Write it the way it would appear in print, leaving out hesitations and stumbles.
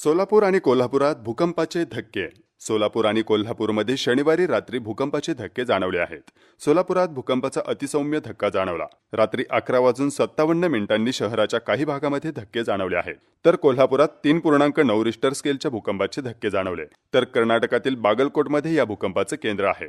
सोलापूर आणि कोल्हापुरात भूकंपाचे धक्के. सोलापूर आणि कोल्हापूरमध्ये शनिवारी रात्री भूकंपाचे धक्के जाणवले आहेत. सोलापुरात भूकंपाचा अतिसौम्य धक्का जाणवला. रात्री 11:57 शहराच्या काही भागामध्ये धक्के जाणवले आहेत. तर कोल्हापुरात 3.9 रिश्टर स्केलच्या भूकंपाचे धक्के जाणवले. तर कर्नाटकातील बागलकोटमध्ये या भूकंपाचे केंद्र आहे.